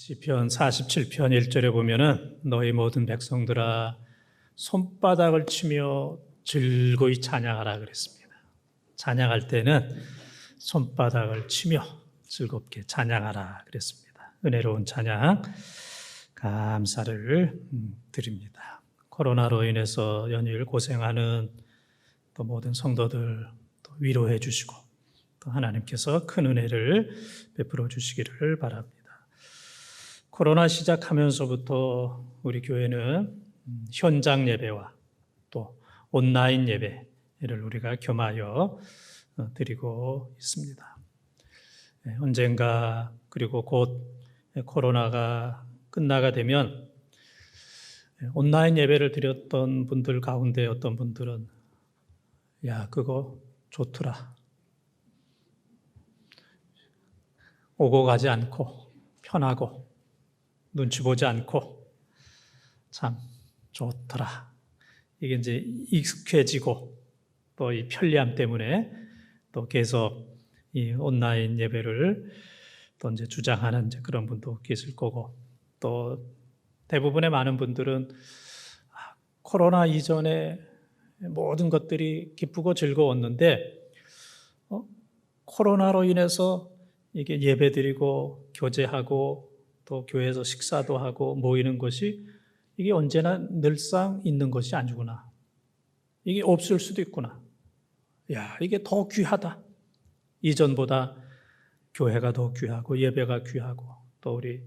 시편 47편 1절에 보면은 너희 모든 백성들아 손바닥을 치며 즐거이 찬양하라 그랬습니다. 찬양할 때는 손바닥을 치며 즐겁게 찬양하라 그랬습니다. 은혜로운 찬양 감사를 드립니다. 코로나로 인해서 연일 고생하는 또 모든 성도들 또 위로해 주시고 또 하나님께서 큰 은혜를 베풀어 주시기를 바랍니다. 코로나 시작하면서부터 우리 교회는 현장 예배와 또 온라인 예배를 우리가 겸하여 드리고 있습니다. 언젠가 그리고 곧 코로나가 끝나가 되면 온라인 예배를 드렸던 분들 가운데 어떤 분들은 야 그거 좋더라. 오고 가지 않고 편하고 눈치 보지 않고 참 좋더라. 이게 이제 익숙해지고 또 이 편리함 때문에 또 계속 이 온라인 예배를 또 이제 주장하는 이제 그런 분도 계실 거고 또 대부분의 많은 분들은 코로나 이전에 모든 것들이 기쁘고 즐거웠는데 코로나로 인해서 이게 예배드리고 교제하고 또 교회에서 식사도 하고 모이는 것이 이게 언제나 늘상 있는 것이 아니구나. 이게 없을 수도 있구나. 야, 이게 더 귀하다. 이전보다 교회가 더 귀하고 예배가 귀하고 또 우리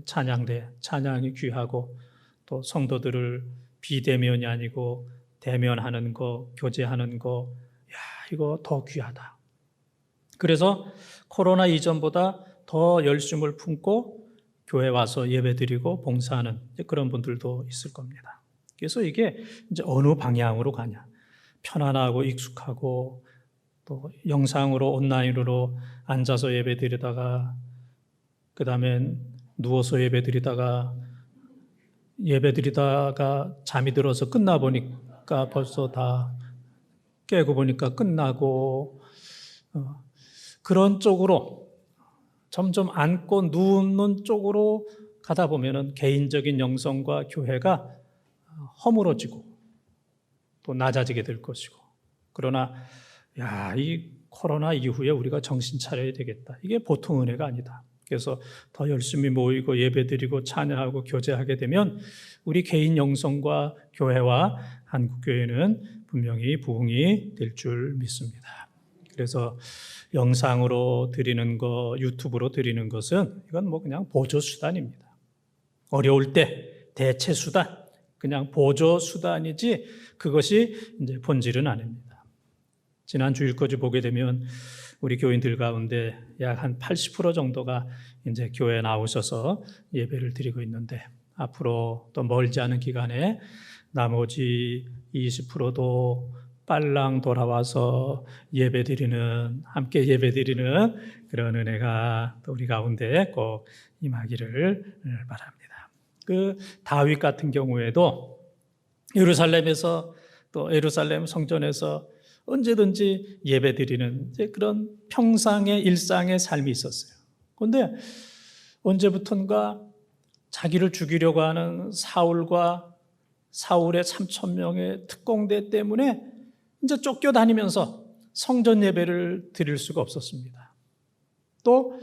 찬양이 귀하고 또 성도들을 비대면이 아니고 대면하는 거, 교제하는 거, 야, 이거 더 귀하다. 그래서 코로나 이전보다 더 열심을 품고 교회 와서 예배드리고 봉사하는 그런 분들도 있을 겁니다. 그래서 이게 이제 어느 방향으로 가냐. 편안하고 익숙하고 또 영상으로 온라인으로 앉아서 예배드리다가 그 다음엔 누워서 예배드리다가 잠이 들어서 끝나 보니까 벌써 다 깨고 보니까 끝나고 그런 쪽으로 점점 앉고 누우는 쪽으로 가다 보면은 개인적인 영성과 교회가 허물어지고 또 낮아지게 될 것이고 그러나 이 코로나 이후에 우리가 정신 차려야 되겠다. 이게 보통 은혜가 아니다. 그래서 더 열심히 모이고 예배드리고 찬양하고 교제하게 되면 우리 개인 영성과 교회와 한국교회는 분명히 부흥이 될 줄 믿습니다. 그래서 영상으로 드리는 거, 유튜브로 드리는 것은 이건 뭐 그냥 보조 수단입니다. 어려울 때 대체 수단, 그냥 보조 수단이지 그것이 이제 본질은 아닙니다. 지난 주일까지 보게 되면 우리 교인들 가운데 약 한 80% 정도가 이제 교회에 나오셔서 예배를 드리고 있는데 앞으로 또 멀지 않은 기간에 나머지 20%도 빨랑 돌아와서 함께 예배드리는 그런 은혜가 또 우리 가운데 꼭 임하기를 바랍니다. 그 다윗 같은 경우에도 예루살렘에서 또 예루살렘 성전에서 언제든지 예배드리는 그런 평상의 일상의 삶이 있었어요. 그런데 언제부턴가 자기를 죽이려고 하는 사울의 3,000명의 특공대 때문에 이제 쫓겨다니면서 성전 예배를 드릴 수가 없었습니다. 또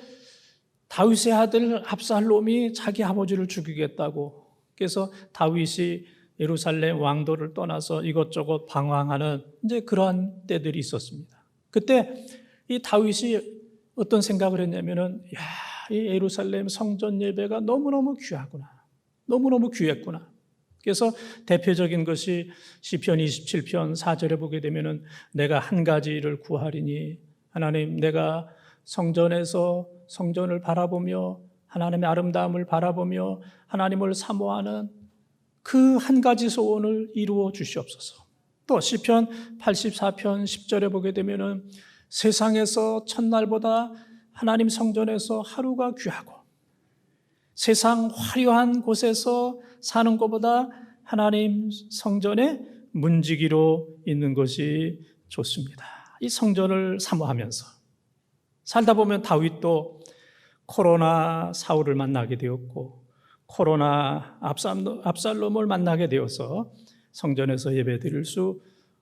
다윗의 아들 압살롬이 자기 아버지를 죽이겠다고 그래서 다윗이 예루살렘 왕도를 떠나서 이것저것 방황하는 이제 그러한 때들이 있었습니다. 그때 이 다윗이 어떤 생각을 했냐면은 이 예루살렘 성전 예배가 너무너무 귀하구나. 너무너무 귀했구나. 그래서 대표적인 것이 시편 27편 4절에 보게 되면은 내가 한 가지를 구하리니 하나님 내가 성전에서 성전을 바라보며 하나님의 아름다움을 바라보며 하나님을 사모하는 그 한 가지 소원을 이루어 주시옵소서. 또 시편 84편 10절에 보게 되면은 세상에서 첫날보다 하나님 성전에서 하루가 귀하고 세상 화려한 곳에서 사는 것보다 하나님 성전에 문지기로 있는 것이 좋습니다. 이 성전을 사모하면서 살다 보면 다윗도 코로나 사울을 만나게 되었고 코로나 압살롬을 만나게 되어서 성전에서 예배드릴 수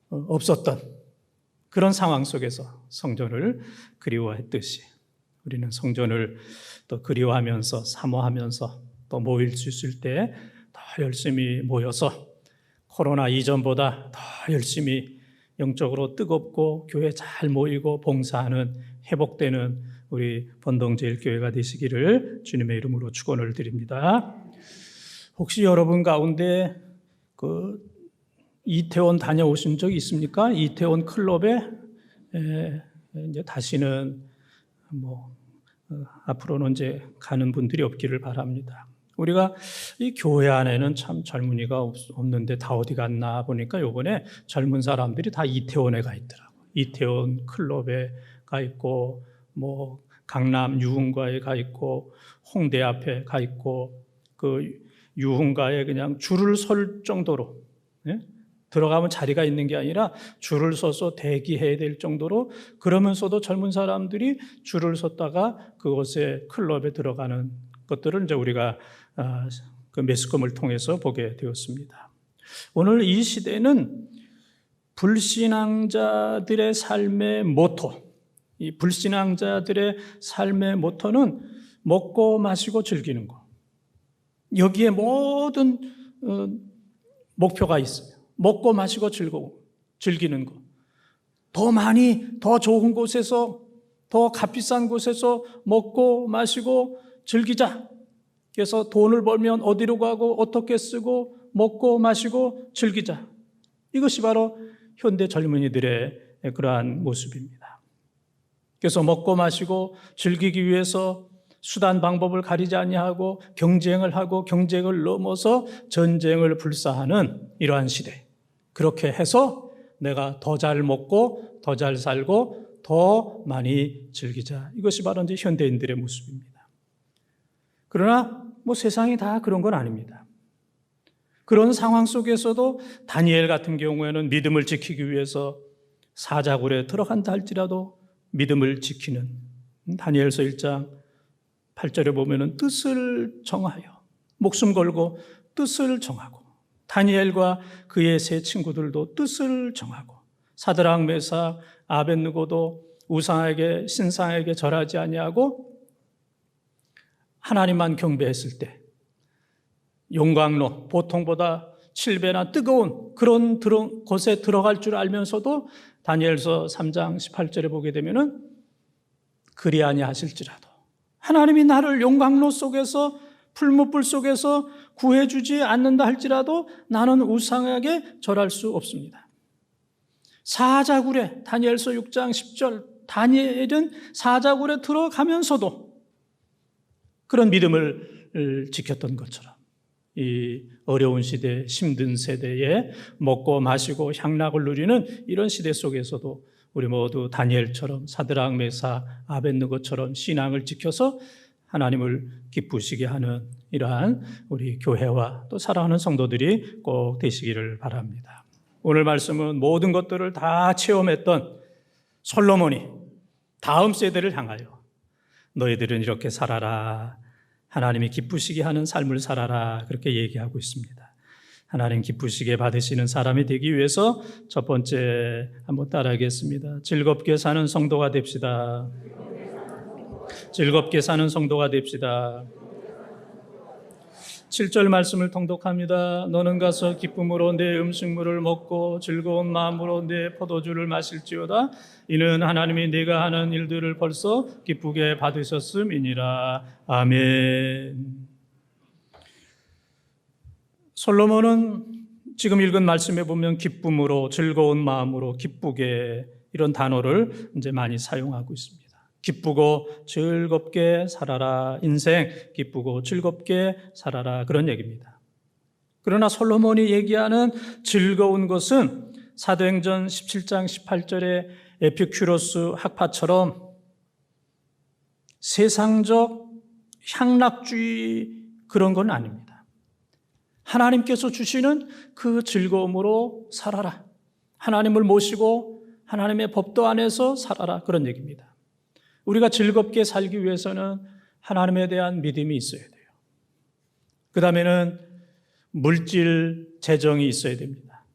없었던 그런 상황 속에서 성전을 그리워했듯이 우리는 성전을 또 그리워하면서 사모하면서 또 모일 수 있을 때 더 열심히 모여서 코로나 이전보다 더 열심히 영적으로 뜨겁고 교회 잘 모이고 봉사하는 회복되는 우리 번동제일교회가 되시기를 주님의 이름으로 축원을 드립니다. 혹시 여러분 가운데 이태원 다녀오신 적 있습니까? 이태원 클럽에 이제 다시는 앞으로는 이제 가는 분들이 없기를 바랍니다. 우리가 이 교회 안에는 참 젊은이가 없는데 다 어디 갔나 보니까 요번에 젊은 사람들이 다 이태원에 가 있더라고요. 이태원 클럽에 가 있고 강남 유흥가에 가 있고 홍대 앞에 가 있고 그 유흥가에 그냥 줄을 설 정도로 들어가면 자리가 있는 게 아니라 줄을 서서 대기해야 될 정도로 그러면서도 젊은 사람들이 줄을 섰다가 그곳에 클럽에 들어가는 것들을 이제 우리가 그 매스컴을 통해서 보게 되었습니다. 오늘 이 시대는 불신앙자들의 삶의 모토, 이 불신앙자들의 삶의 모토는 먹고 마시고 즐기는 것. 여기에 모든 목표가 있어요. 먹고 마시고 즐기는 것. 더 많이, 더 좋은 곳에서, 더 값비싼 곳에서 먹고 마시고 즐기자. 그래서 돈을 벌면 어디로 가고 어떻게 쓰고 먹고 마시고 즐기자. 이것이 바로 현대 젊은이들의 그러한 모습입니다. 그래서 먹고 마시고 즐기기 위해서 수단 방법을 가리지 아니하고 경쟁을 하고 경쟁을 넘어서 전쟁을 불사하는 이러한 시대. 그렇게 해서 내가 더 잘 먹고 더 잘 살고 더 많이 즐기자. 이것이 바로 이제 현대인들의 모습입니다. 그러나 세상이 다 그런 건 아닙니다. 그런 상황 속에서도 다니엘 같은 경우에는 믿음을 지키기 위해서 사자굴에 들어간다 할지라도 믿음을 지키는 다니엘서 1장 8절에 보면은 뜻을 정하여 목숨 걸고 뜻을 정하고 다니엘과 그의 세 친구들도 뜻을 정하고 사드락 메삭 아벳느고도 우상에게 신상에게 절하지 아니하고 하나님만 경배했을 때 용광로 보통보다 7배나 뜨거운 그런 곳에 들어갈 줄 알면서도 다니엘서 3장 18절에 보게 되면은 그리 아니하실지라도 하나님이 나를 용광로 속에서 풀무불 속에서 구해주지 않는다 할지라도 나는 우상에게 절할 수 없습니다. 사자굴에 다니엘서 6장 10절 다니엘은 사자굴에 들어가면서도 그런 믿음을 지켰던 것처럼 이 어려운 시대, 힘든 세대에 먹고 마시고 향락을 누리는 이런 시대 속에서도 우리 모두 다니엘처럼 사드락 메삭 아벳느고처럼 신앙을 지켜서 하나님을 기쁘시게 하는 이러한 우리 교회와 또 사랑하는 성도들이 꼭 되시기를 바랍니다. 오늘 말씀은 모든 것들을 다 체험했던 솔로몬이 다음 세대를 향하여 너희들은 이렇게 살아라. 하나님이 기쁘시게 하는 삶을 살아라. 그렇게 얘기하고 있습니다. 하나님 기쁘시게 받으시는 사람이 되기 위해서 첫 번째 한번 따라하겠습니다. 즐겁게 사는 성도가 됩시다. 즐겁게 사는 성도가 됩시다. 7절 말씀을 통독합니다. 너는 가서 기쁨으로 내 음식물을 먹고 즐거운 마음으로 내 포도주를 마실지어다. 이는 하나님이 네가 하는 일들을 벌써 기쁘게 받으셨음이니라. 아멘. 솔로몬은 지금 읽은 말씀에 보면 기쁨으로 즐거운 마음으로 기쁘게 이런 단어를 이제 많이 사용하고 있습니다. 기쁘고 즐겁게 살아라. 인생 기쁘고 즐겁게 살아라. 그런 얘기입니다. 그러나 솔로몬이 얘기하는 즐거운 것은 사도행전 17장 18절의 에피큐로스 학파처럼 세상적 향락주의 그런 건 아닙니다. 하나님께서 주시는 그 즐거움으로 살아라. 하나님을 모시고 하나님의 법도 안에서 살아라. 그런 얘기입니다. 우리가 즐겁게 살기 위해서는 하나님에 대한 믿음이 있어야 돼요. 그 다음에는 물질 재정이 있어야 됩니다.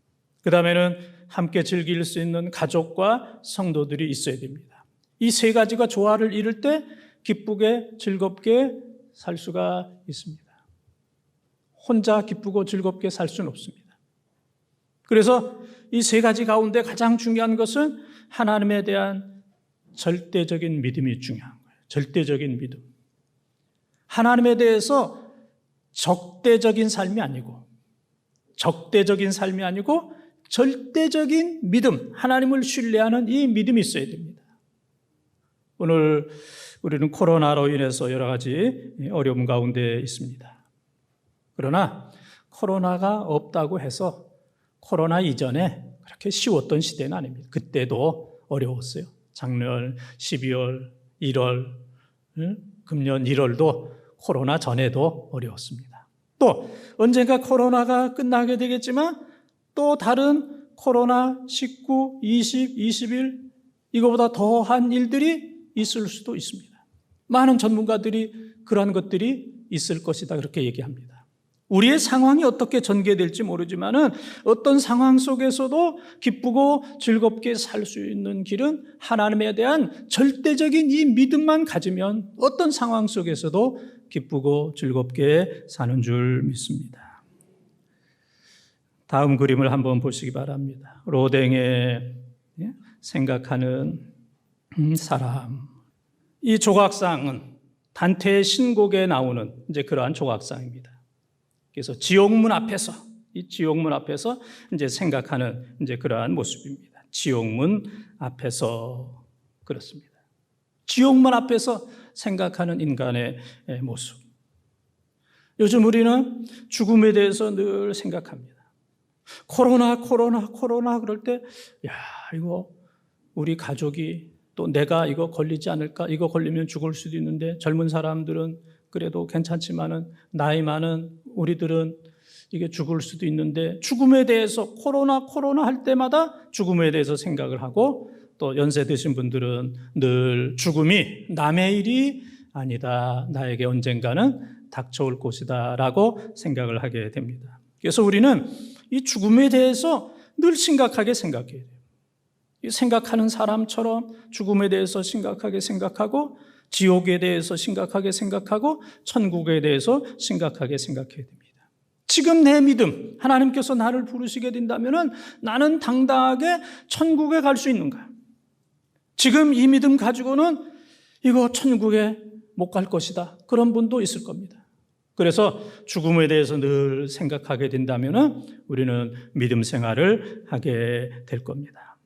그 다음에는 함께 즐길 수 있는 가족과 성도들이 있어야 됩니다. 이 세 가지가 조화를 이룰 때 기쁘게 즐겁게 살 수가 있습니다. 혼자 기쁘고 즐겁게 살 수는 없습니다. 그래서 이 세 가지 가운데 가장 중요한 것은 하나님에 대한 절대적인 믿음이 중요한 거예요. 절대적인 믿음. 하나님에 대해서 적대적인 삶이 아니고 절대적인 믿음, 하나님을 신뢰하는 이 믿음이 있어야 됩니다. 오늘 우리는 코로나로 인해서 여러 가지 어려움 가운데 있습니다. 그러나 코로나가 없다고 해서 코로나 이전에 그렇게 쉬웠던 시대는 아닙니다. 그때도 어려웠어요. 작년 12월, 1월, 금년 1월도 코로나 전에도 어려웠습니다. 또 언젠가 코로나가 끝나게 되겠지만 또 다른 코로나 19, 20, 21 이거보다 더한 일들이 있을 수도 있습니다. 많은 전문가들이 그러한 것들이 있을 것이다 그렇게 얘기합니다. 우리의 상황이 어떻게 전개될지 모르지만은 어떤 상황 속에서도 기쁘고 즐겁게 살 수 있는 길은 하나님에 대한 절대적인 이 믿음만 가지면 어떤 상황 속에서도 기쁘고 즐겁게 사는 줄 믿습니다. 다음 그림을 한번 보시기 바랍니다. 로댕의 생각하는 사람. 이 조각상은 단테의 신곡에 나오는 이제 그러한 조각상입니다. 그래서 지옥문 앞에서 이제 생각하는 이제 그러한 모습입니다. 지옥문 앞에서 그렇습니다. 지옥문 앞에서 생각하는 인간의 모습. 요즘 우리는 죽음에 대해서 늘 생각합니다. 코로나 그럴 때, 이거 우리 가족이 또 내가 이거 걸리지 않을까? 이거 걸리면 죽을 수도 있는데 젊은 사람들은 그래도 괜찮지만은 나이 많은 우리들은 이게 죽을 수도 있는데 죽음에 대해서 코로나 할 때마다 죽음에 대해서 생각을 하고 또 연세 드신 분들은 늘 죽음이 남의 일이 아니다. 나에게 언젠가는 닥쳐올 것이다 라고 생각을 하게 됩니다. 그래서 우리는 이 죽음에 대해서 늘 심각하게 생각해야 돼요. 생각하는 사람처럼 죽음에 대해서 심각하게 생각하고 지옥에 대해서 심각하게 생각하고 천국에 대해서 심각하게 생각해야 됩니다. 지금 내 믿음, 하나님께서 나를 부르시게 된다면 나는 당당하게 천국에 갈 수 있는가? 지금 이 믿음 가지고는 이거 천국에 못 갈 것이다. 그런 분도 있을 겁니다. 그래서 죽음에 대해서 늘 생각하게 된다면 우리는 믿음 생활을 하게 될 겁니다.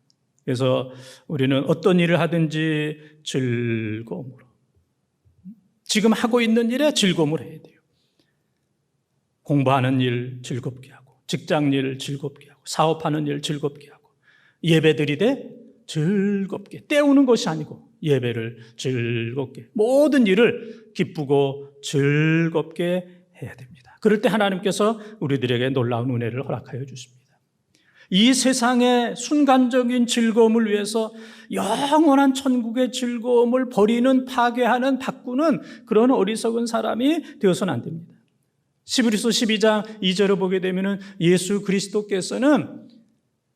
그래서 우리는 어떤 일을 하든지 즐거움으로, 지금 하고 있는 일에 즐거움을 해야 돼요. 공부하는 일 즐겁게 하고, 직장 일 즐겁게 하고, 사업하는 일 즐겁게 하고, 예배 드리되 즐겁게, 때우는 것이 아니고 예배를 즐겁게, 모든 일을 기쁘고 즐겁게 해야 됩니다. 그럴 때 하나님께서 우리들에게 놀라운 은혜를 허락하여 주십니다. 이 세상의 순간적인 즐거움을 위해서 영원한 천국의 즐거움을 버리는, 파괴하는, 바꾸는 그런 어리석은 사람이 되어서는 안 됩니다. 히브리서 12장 2절을 보게 되면 예수 그리스도께서는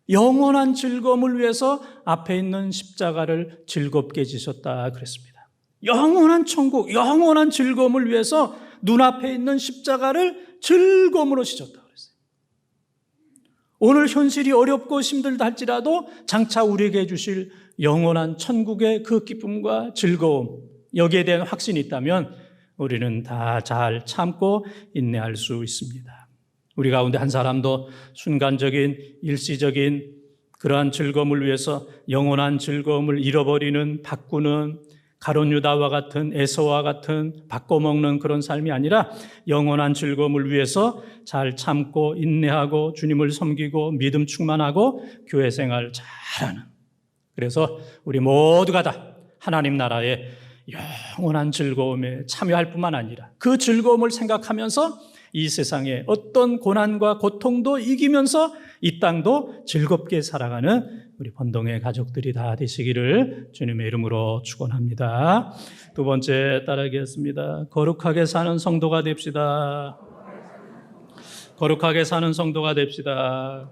영원한 즐거움을 위해서 앞에 있는 십자가를 즐겁게 지셨다 그랬습니다. 영원한 천국, 영원한 즐거움을 위해서 눈앞에 있는 십자가를 즐거움으로 지셨다 그랬어요. 오늘 현실이 어렵고 힘들다 할지라도 장차 우리에게 주실 영원한 천국의 그 기쁨과 즐거움, 여기에 대한 확신이 있다면 우리는 다 잘 참고 인내할 수 있습니다. 우리 가운데 한 사람도 순간적인 일시적인 그러한 즐거움을 위해서 영원한 즐거움을 잃어버리는, 바꾸는, 가룟 유다와 같은, 에서와 같은 바꿔먹는 그런 삶이 아니라 영원한 즐거움을 위해서 잘 참고 인내하고 주님을 섬기고 믿음 충만하고 교회 생활 잘하는, 그래서 우리 모두가 다 하나님 나라의 영원한 즐거움에 참여할 뿐만 아니라 그 즐거움을 생각하면서 이 세상의 어떤 고난과 고통도 이기면서 이 땅도 즐겁게 살아가는 우리 번동의 가족들이 다 되시기를 주님의 이름으로 축원합니다. 두 번째 따라하겠습니다. 거룩하게 사는 성도가 됩시다. 거룩하게 사는 성도가 됩시다.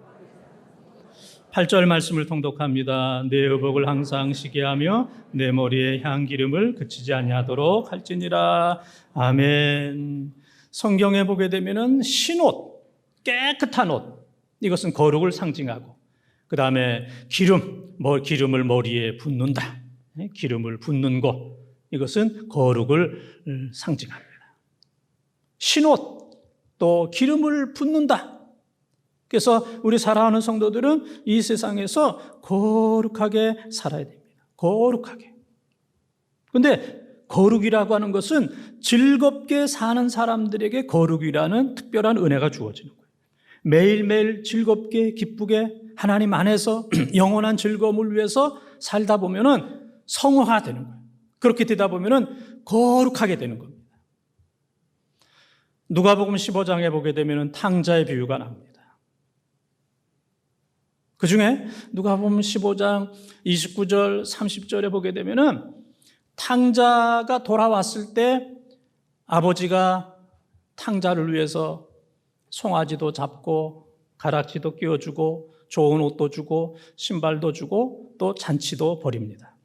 8절 말씀을 통독합니다. 내 의복을 항상 시기하며 내 머리에 향기름을 그치지 아니하도록 할지니라. 아멘. 성경에 보게 되면은 흰옷, 깨끗한 옷, 이것은 거룩을 상징하고, 그 다음에 기름을 머리에 붓는다. 기름을 붓는 것, 이것은 거룩을 상징합니다. 흰옷, 또 기름을 붓는다. 그래서 우리 사랑하는 성도들은 이 세상에서 거룩하게 살아야 됩니다. 거룩하게. 그런데 거룩이라고 하는 것은 즐겁게 사는 사람들에게 거룩이라는 특별한 은혜가 주어지는 거예요. 매일매일 즐겁게 기쁘게 하나님 안에서 영원한 즐거움을 위해서 살다 보면은 성화가 되는 거예요. 그렇게 되다 보면은 거룩하게 되는 겁니다. 누가복음 15장에 보게 되면은 탕자의 비유가 나옵니다. 그 중에 누가복음 15장 29절 30절에 보게 되면은 탕자가 돌아왔을 때 아버지가 탕자를 위해서 송아지도 잡고 가락지도 끼워주고 좋은 옷도 주고 신발도 주고 또 잔치도 벌입니다.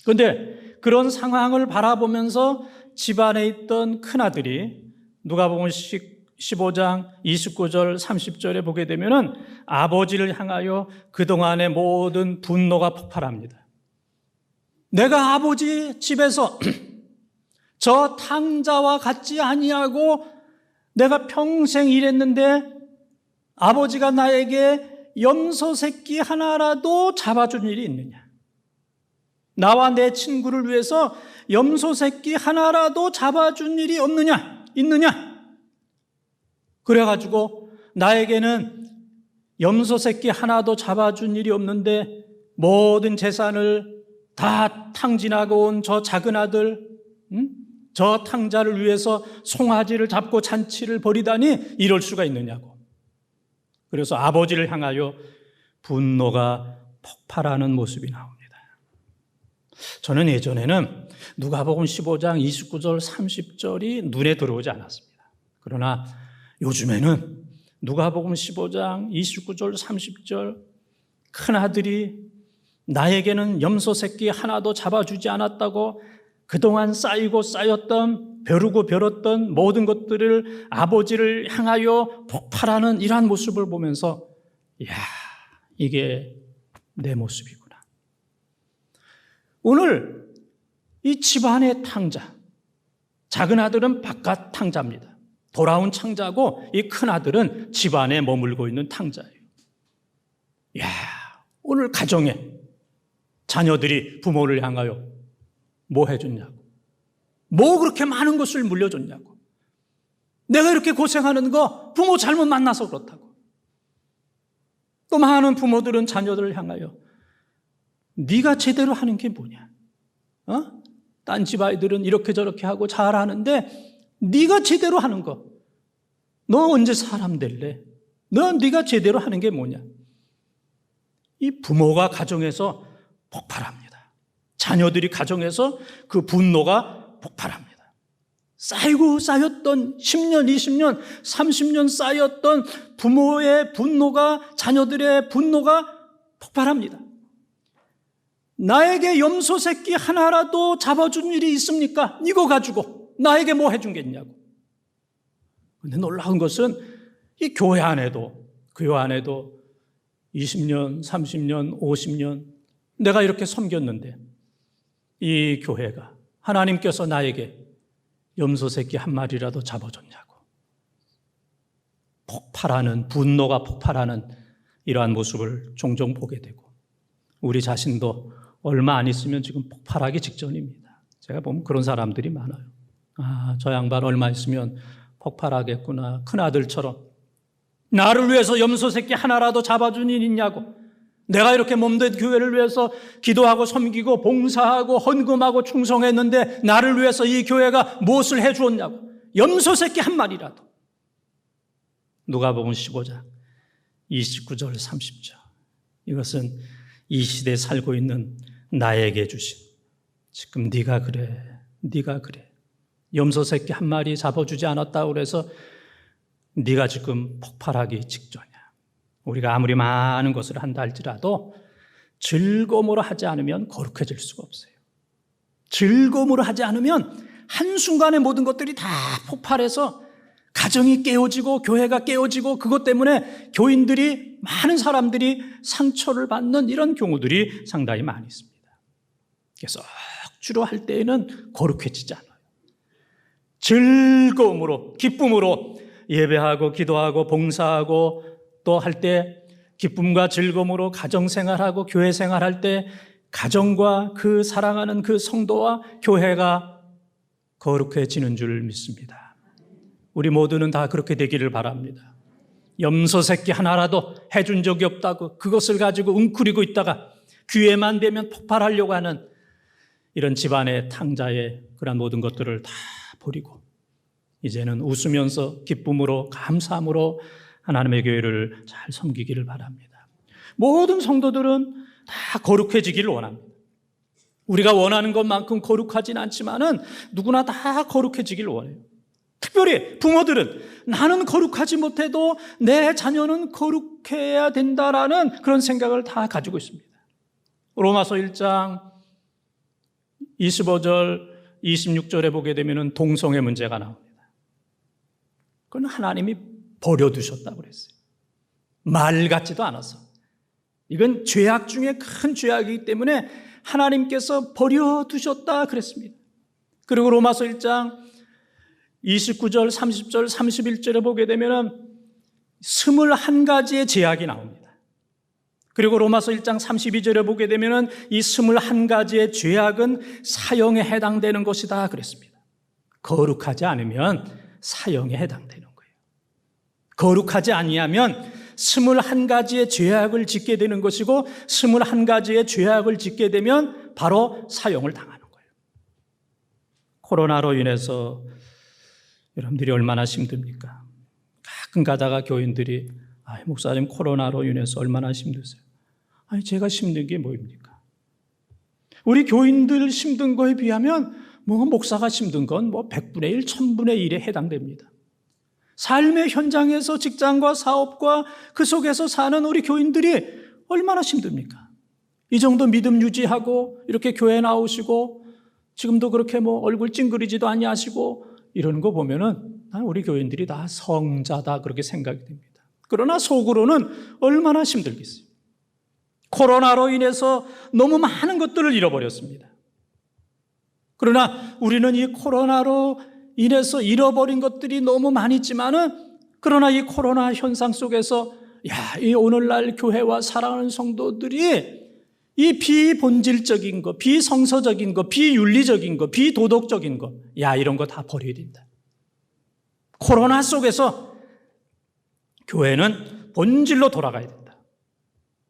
그런데 그런 상황을 바라보면서 집안에 있던 큰아들이 누가복음 15장 29절 30절에 보게 되면은 아버지를 향하여 그동안의 모든 분노가 폭발합니다. 내가 아버지 집에서 저 탕자와 같지 아니하고 내가 평생 일했는데 아버지가 나에게 염소 새끼 하나라도 잡아준 일이 있느냐? 나와 내 친구를 위해서 염소 새끼 하나라도 잡아준 일이 없느냐? 있느냐? 그래가지고 나에게는 염소 새끼 하나도 잡아준 일이 없는데 모든 재산을 다 탕진하고 온 저 작은 아들, 저 탕자를 위해서 송아지를 잡고 잔치를 벌이다니 이럴 수가 있느냐고. 그래서 아버지를 향하여 분노가 폭발하는 모습이 나옵니다. 저는 예전에는 누가복음 15장 29절 30절이 눈에 들어오지 않았습니다. 그러나 요즘에는 누가복음 15장 29절 30절 큰아들이 나에게는 염소 새끼 하나도 잡아주지 않았다고 그동안 쌓이고 쌓였던 벼르고 벼렀던 모든 것들을 아버지를 향하여 폭발하는 이러한 모습을 보면서 이야, 이게 내 모습이구나. 오늘 이 집안의 탕자, 작은 아들은 바깥 탕자입니다. 돌아온 탕자고 이 큰 아들은 집안에 머물고 있는 탕자예요. 이야, 오늘 가정에 자녀들이 부모를 향하여 뭐 해줬냐고, 뭐 그렇게 많은 것을 물려줬냐고, 내가 이렇게 고생하는 거 부모 잘못 만나서 그렇다고. 또 많은 부모들은 자녀들을 향하여 네가 제대로 하는 게 뭐냐? 딴 집 아이들은 이렇게 저렇게 하고 잘하는데 네가 제대로 하는 거, 너 언제 사람 될래? 네가 제대로 하는 게 뭐냐? 이 부모가 가정에서 폭발합니다. 자녀들이 가정에서 그 분노가 폭발합니다. 쌓이고 쌓였던 10년, 20년, 30년 쌓였던 부모의 분노가, 자녀들의 분노가 폭발합니다. 나에게 염소 새끼 하나라도 잡아준 일이 있습니까? 이거 가지고 나에게 뭐 해준 게 있냐고. 그런데 놀라운 것은 이 교회 안에도 20년, 30년, 50년 내가 이렇게 섬겼는데 이 교회가 하나님께서 나에게 염소 새끼 한 마리라도 잡아줬냐고. 폭발하는, 분노가 폭발하는 이러한 모습을 종종 보게 되고, 우리 자신도 얼마 안 있으면 지금 폭발하기 직전입니다. 제가 보면 그런 사람들이 많아요. 저 양반 얼마 있으면 폭발하겠구나. 큰아들처럼 나를 위해서 염소 새끼 하나라도 잡아준 일 있냐고. 내가 이렇게 몸된 교회를 위해서 기도하고 섬기고 봉사하고 헌금하고 충성했는데 나를 위해서 이 교회가 무엇을 해주었냐고. 염소 새끼 한 마리라도. 누가복음 15장 29절 30절. 이것은 이 시대에 살고 있는 나에게 주신, 지금 네가 그래, 네가 그래. 염소 새끼 한 마리 잡아주지 않았다고 그래서 네가 지금 폭발하기 직전이야. 우리가 아무리 많은 것을 한다 할지라도 즐거움으로 하지 않으면 거룩해질 수가 없어요. 즐거움으로 하지 않으면 한순간에 모든 것들이 다 폭발해서 가정이 깨어지고 교회가 깨어지고 그것 때문에 교인들이, 많은 사람들이 상처를 받는 이런 경우들이 상당히 많이 있습니다. 그래서 억지로 할 때에는 거룩해지지 않아요. 즐거움으로, 기쁨으로 예배하고 기도하고 봉사하고 또 할 때 기쁨과 즐거움으로 가정생활하고 교회생활할 때 가정과 그 사랑하는 그 성도와 교회가 거룩해지는 줄 믿습니다. 우리 모두는 다 그렇게 되기를 바랍니다. 염소 새끼 하나라도 해준 적이 없다고 그것을 가지고 웅크리고 있다가 기회만 되면 폭발하려고 하는 이런 집안의 탕자의 그런 모든 것들을 다 버리고 이제는 웃으면서 기쁨으로 감사함으로 하나님의 교회를 잘 섬기기를 바랍니다. 모든 성도들은 다 거룩해지기를 원합니다. 우리가 원하는 것만큼 거룩하진 않지만은 누구나 다 거룩해지기를 원해요. 특별히 부모들은 나는 거룩하지 못해도 내 자녀는 거룩해야 된다라는 그런 생각을 다 가지고 있습니다. 로마서 1장 25절 26절에 보게 되면 동성애 문제가 나옵니다. 그건 하나님이 버려두셨다고 그랬어요. 말 같지도 않아서. 이건 죄악 중에 큰 죄악이기 때문에 하나님께서 버려두셨다 그랬습니다. 그리고 로마서 1장 29절, 30절, 31절에 보게 되면 21가지의 제약이 나옵니다. 그리고 로마서 1장 32절에 보게 되면 이 21가지의 죄악은 사형에 해당되는 것이다 그랬습니다. 거룩하지 않으면 사형에 해당되는 거예요. 거룩하지 아니하면 21가지의 죄악을 짓게 되는 것이고 21가지의 죄악을 짓게 되면 바로 사형을 당하는 거예요. 코로나로 인해서 여러분들이 얼마나 힘듭니까? 가끔 가다가 교인들이 목사님 코로나로 인해서 얼마나 힘드세요? 아니 제가 힘든 게 뭐입니까? 우리 교인들 힘든 거에 비하면 목사가 힘든 건 100분의 1, 1000분의 1에 해당됩니다. 삶의 현장에서 직장과 사업과 그 속에서 사는 우리 교인들이 얼마나 힘듭니까? 이 정도 믿음 유지하고 이렇게 교회 나오시고 지금도 그렇게 얼굴 찡그리지도 아니하시고 이러는 거 보면은 우리 교인들이 다 성자다 그렇게 생각이 됩니다. 그러나 속으로는 얼마나 힘들겠어요. 코로나로 인해서 너무 많은 것들을 잃어버렸습니다. 그러나 우리는 이 코로나로 인해서 잃어버린 것들이 너무 많이 있지만은 그러나 이 코로나 현상 속에서 이 오늘날 교회와 사랑하는 성도들이 이 비본질적인 거, 비성서적인 거, 비윤리적인 거, 비도덕적인 거, 이런 거 다 버려야 된다. 코로나 속에서 교회는 본질로 돌아가야 된다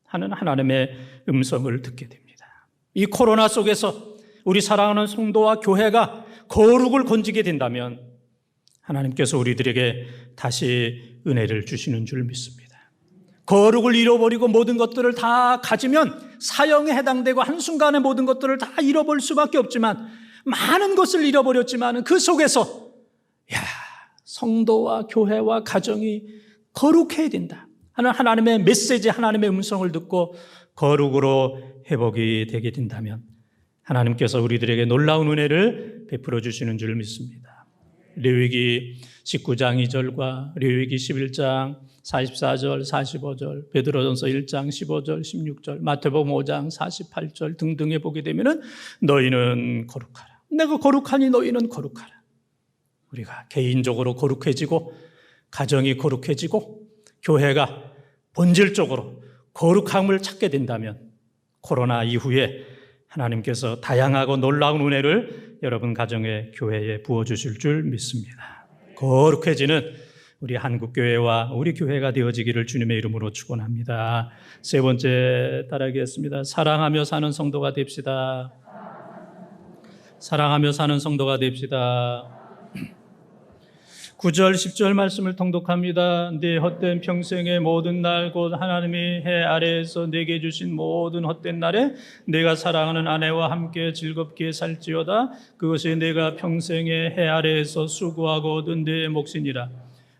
하는 하나님의 음성을 듣게 됩니다. 이 코로나 속에서 우리 사랑하는 성도와 교회가 거룩을 건지게 된다면 하나님께서 우리들에게 다시 은혜를 주시는 줄 믿습니다. 거룩을 잃어버리고 모든 것들을 다 가지면 사형에 해당되고 한순간에 모든 것들을 다 잃어버릴 수밖에 없지만 많은 것을 잃어버렸지만 그 속에서 성도와 교회와 가정이 거룩해야 된다 하는 하나님의 메시지, 하나님의 음성을 듣고 거룩으로 회복이 되게 된다면 하나님께서 우리들에게 놀라운 은혜를 베풀어 주시는 줄 믿습니다. 레위기 19장 2절과 레위기 11장 44절, 45절, 베드로전서 1장 15절, 16절, 마태복음 5장 48절 등등에 보게 되면은 너희는 거룩하라. 내가 거룩하니 너희는 거룩하라. 우리가 개인적으로 거룩해지고 가정이 거룩해지고 교회가 본질적으로 거룩함을 찾게 된다면 코로나 이후에 하나님께서 다양하고 놀라운 은혜를 여러분 가정의 교회에 부어주실 줄 믿습니다. 거룩해지는 우리 한국교회와 우리 교회가 되어지기를 주님의 이름으로 축원합니다. 세 번째 따라하겠습니다. 사랑하며 사는 성도가 됩시다. 사랑하며 사는 성도가 됩시다. 9절 10절 말씀을 통독합니다. 네 헛된 평생의 모든 날 곧 하나님이 해 아래에서 내게 주신 모든 헛된 날에 내가 사랑하는 아내와 함께 즐겁게 살지어다. 그것이 내가 평생의 해 아래에서 수고하고 얻은 내 몫이니라.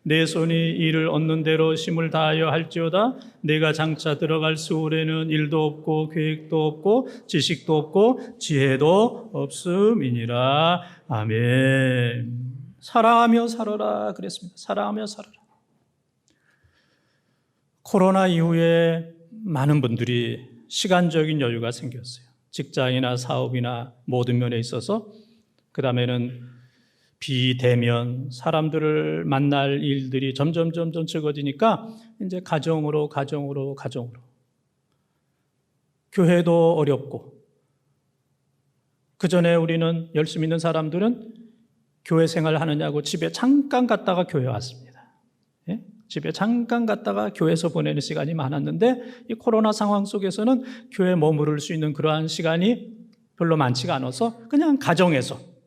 내 손이 이를 얻는 대로 힘을 다하여 할지어다. 내가 장차 들어갈 수월에는 일도 없고 계획도 없고 지식도 없고 지혜도 없음이니라. 아멘. 사랑하며 살아라 그랬습니다. 사랑하며 살아라. 코로나 이후에 많은 분들이 시간적인 여유가 생겼어요. 직장이나 사업이나 모든 면에 있어서. 그 다음에는 비대면 사람들을 만날 일들이 점점 적어지니까 이제 가정으로 교회도 어렵고, 그 전에 우리는 열심히 있는 사람들은 교회 생활 하느냐고 집에 잠깐 갔다가 교회 왔습니다. 예? 집에 잠깐 갔다가 교회에서 보내는 시간이 많았는데, 이 코로나 상황 속에서는 교회에 머무를 수 있는 그러한 시간이 별로 많지가 않아서 그냥 가정에서,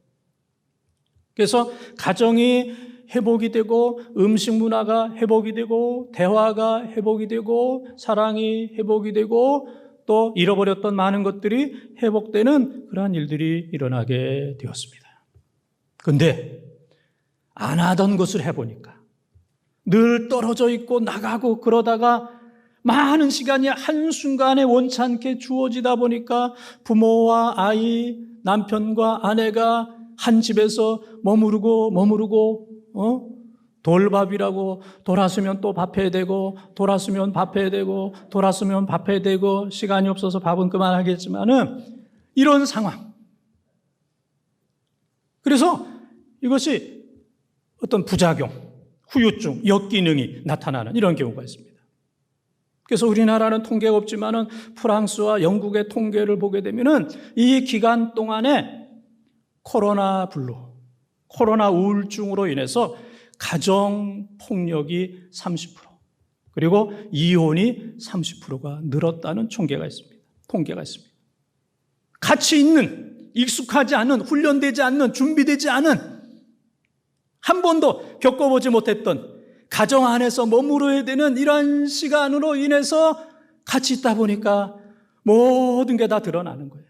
그래서 가정이 회복이 되고 음식 문화가 회복이 되고 대화가 회복이 되고 사랑이 회복이 되고 또 잃어버렸던 많은 것들이 회복되는 그러한 일들이 일어나게 되었습니다. 그런데 안 하던 것을 해보니까 늘 떨어져 있고 나가고 그러다가 많은 시간이 한순간에 원찮게 주어지다 보니까 부모와 아이, 남편과 아내가 한 집에서 머무르고 돌밥이라고 돌아서면 또 밥해야 되고 돌아서면 밥해야 되고 돌아서면 밥해야 되고 시간이 없어서 밥은 그만하겠지만은 이런 상황. 그래서 이것이 어떤 부작용, 후유증, 역기능이 나타나는 이런 경우가 있습니다. 그래서 우리나라는 통계가 없지만은 프랑스와 영국의 통계를 보게 되면은 이 기간 동안에 코로나 블루, 코로나 우울증으로 인해서 가정 폭력이 30%, 그리고 이혼이 30%가 늘었다는 통계가 있습니다. 같이 있는, 익숙하지 않은, 훈련되지 않는, 준비되지 않은, 한 번도 겪어보지 못했던 가정 안에서 머무러야 되는 이러한 시간으로 인해서 같이 있다 보니까 모든 게 다 드러나는 거예요.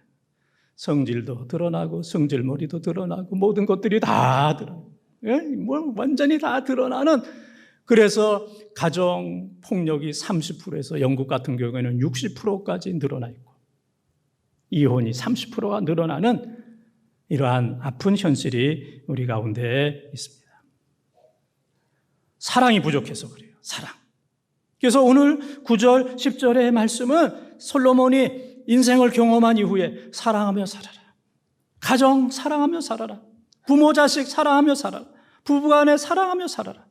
성질도 드러나고 성질머리도 드러나고 모든 것들이 다 드러나고, 완전히 다 드러나는, 그래서 가정 폭력이 30%에서 영국 같은 경우에는 60%까지 늘어나 있고 이혼이 30%가 늘어나는 이러한 아픈 현실이 우리 가운데 있습니다. 사랑이 부족해서 그래요. 사랑. 그래서 오늘 9절 10절의 말씀은 솔로몬이 인생을 경험한 이후에 사랑하며 살아라. 가정 사랑하며 살아라. 부모 자식 사랑하며 살아라. 부부간에 사랑하며 살아라.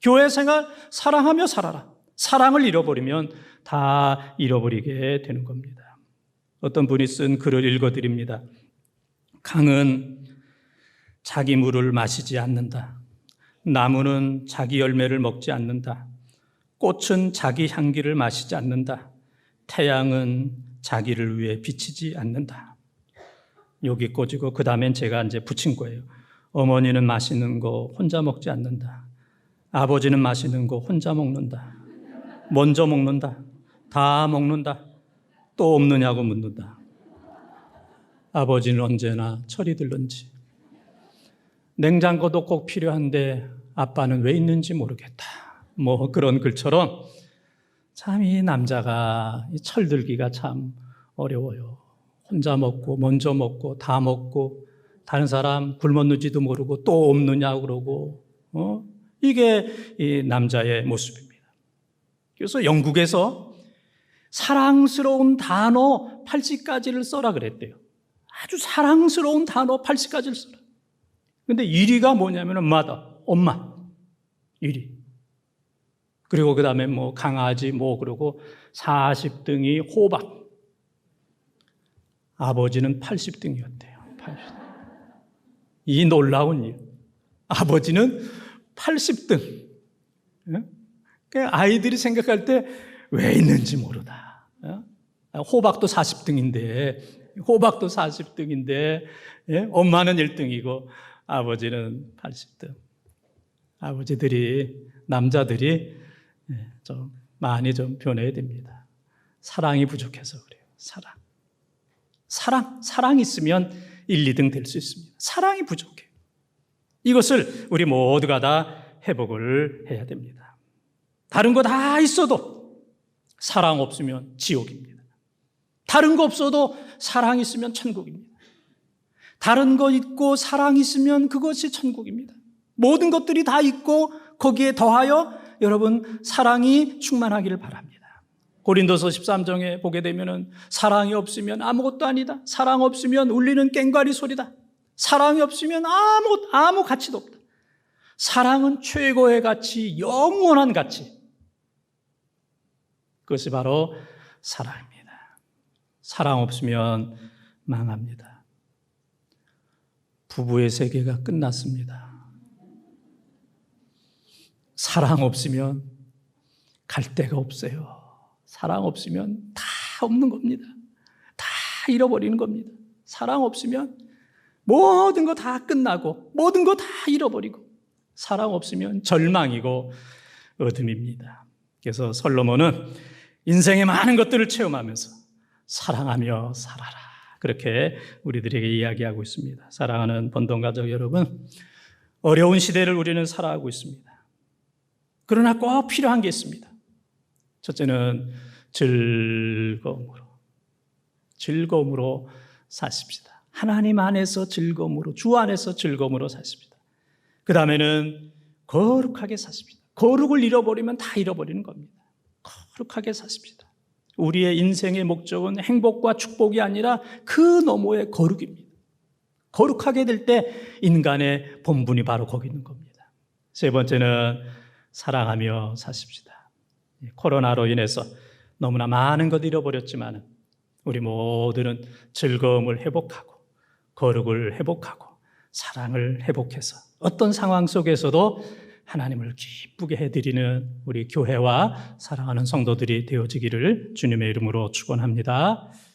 교회 생활 사랑하며 살아라. 사랑을 잃어버리면 다 잃어버리게 되는 겁니다. 어떤 분이 쓴 글을 읽어드립니다. 강은 자기 물을 마시지 않는다. 나무는 자기 열매를 먹지 않는다. 꽃은 자기 향기를 마시지 않는다. 태양은 자기를 위해 비치지 않는다. 여기 꽂이고 그 다음엔 제가 이제 붙인 거예요. 어머니는 맛있는 거 혼자 먹지 않는다. 아버지는 맛있는 거 혼자 먹는다. 먼저 먹는다. 다 먹는다. 또 없느냐고 묻는다. 아버지는 언제나 철이 들는지. 냉장고도 꼭 필요한데 아빠는 왜 있는지 모르겠다. 뭐 그런 글처럼 참 이 남자가 이 철들기가 참 어려워요. 혼자 먹고 먼저 먹고 다 먹고 다른 사람 굶었는지도 모르고 또 없느냐고 그러고 이게 이 남자의 모습입니다. 그래서 영국에서 사랑스러운 단어 80가지를 써라 그랬대요. 아주 사랑스러운 단어 80가지를 써라. 근데 1위가 뭐냐면 mother, 엄마 1위. 그리고 그 다음에 뭐 강아지 뭐 그러고 40등이 호박. 아버지는 80등이었대요. 80등. 이 놀라운 일. 아버지는 80등. 아이들이 생각할 때 왜 있는지 모르다. 호박도 40등인데, 엄마는 1등이고 아버지는 80등. 아버지들이, 남자들이 좀 많이 좀 변해야 됩니다. 사랑이 부족해서 그래요. 사랑 있으면 1, 2등 될 수 있습니다. 사랑이 부족해요. 이것을 우리 모두가 다 회복을 해야 됩니다. 다른 거 다 있어도 사랑 없으면 지옥입니다. 다른 거 없어도 사랑 있으면 천국입니다. 다른 거 있고 사랑 있으면 그것이 천국입니다. 모든 것들이 다 있고 거기에 더하여 여러분 사랑이 충만하기를 바랍니다. 고린도서 13장에 보게 되면은 사랑이 없으면 아무것도 아니다. 사랑 없으면 울리는 꽹과리 소리다. 사랑이 없으면 아무 가치도 없다. 사랑은 최고의 가치, 영원한 가치. 그것이 바로 사랑입니다. 사랑 없으면 망합니다. 부부의 세계가 끝났습니다. 사랑 없으면 갈 데가 없어요. 사랑 없으면 다 없는 겁니다. 다 잃어버리는 겁니다. 사랑 없으면 모든 거 다 끝나고 모든 거 다 잃어버리고 사랑 없으면 절망이고 어둠입니다. 그래서 솔로몬은 인생의 많은 것들을 체험하면서 사랑하며 살아라. 그렇게 우리들에게 이야기하고 있습니다. 사랑하는 본동가족 여러분, 어려운 시대를 우리는 살아가고 있습니다. 그러나 꼭 필요한 게 있습니다. 첫째는 즐거움으로 사십시다. 하나님 안에서 즐거움으로, 주 안에서 즐거움으로 사십시다. 그 다음에는 거룩하게 사십시다. 거룩을 잃어버리면 다 잃어버리는 겁니다. 거룩하게 사십시다. 우리의 인생의 목적은 행복과 축복이 아니라 그 너머의 거룩입니다. 거룩하게 될 때 인간의 본분이 바로 거기 있는 겁니다. 세 번째는 사랑하며 사십시다. 코로나로 인해서 너무나 많은 것 잃어버렸지만 우리 모두는 즐거움을 회복하고 거룩을 회복하고 사랑을 회복해서 어떤 상황 속에서도 하나님을 기쁘게 해드리는 우리 교회와 사랑하는 성도들이 되어지기를 주님의 이름으로 축원합니다.